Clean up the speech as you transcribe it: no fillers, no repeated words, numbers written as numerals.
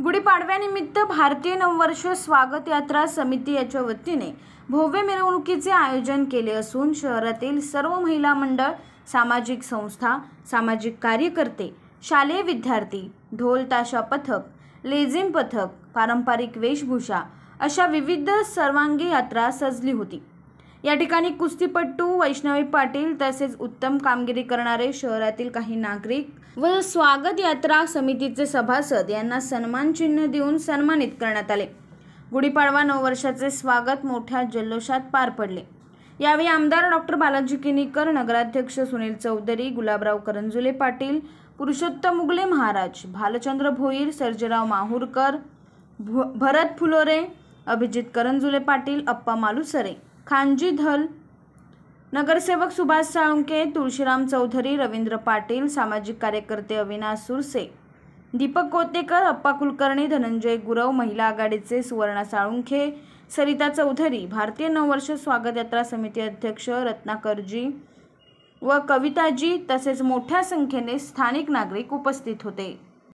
गुढीपाडव्यानिमित्त भारतीय नववर्ष स्वागत यात्रा समिती याच्या वतीने भव्य मिरवणुकीचे आयोजन केले असून शहरातील सर्व महिला मंडळ, सामाजिक संस्था, सामाजिक कार्यकर्ते, शालेय विद्यार्थी, ढोल ताशा पथक, लेझिम पथक, पारंपरिक वेशभूषा अशा विविध सर्वांगी यात्रा सजली होती। या ठिकाणी कुस्तीपटू वैष्णवी पाटील तसेच उत्तम कामगिरी करणारे शहरातील काही नागरिक व स्वागत यात्रा समितीचे सभासद यांना सन्मान चिन्ह देऊन सन्मानित करण्यात आले। गुढीपाडवा नववर्षाचे स्वागत मोठ्या जल्लोषात पार पडले। यावेळी आमदार डॉक्टर बालाजी किनीकर, नगराध्यक्ष सुनील चौधरी, गुलाबराव करंजुले पाटील, पुरुषोत्तम उगले महाराज, भालचंद्र भोईर, सर्जेराव माहूरकर, भरत फुलोरे, अभिजित करंजुले पाटील, अप्पा मालुसरे, खानजी धल, नगरसेवक सुभाष साळुंके, तुळशीराम चौधरी, रवींद्र पाटील, सामाजिक कार्यकर्ते अविनाश सुरसे, दीपक कोतेकर, अप्पा कुलकर्णी, धनंजय गुरव, महिला आघाडीचे सुवर्णा साळुंखे, सरिता चौधरी, भारतीय नववर्ष स्वागत यात्रा समिती अध्यक्ष रत्नाकरजी व कविताजी तसेच मोठ्या संख्येने स्थानिक नागरिक उपस्थित होते।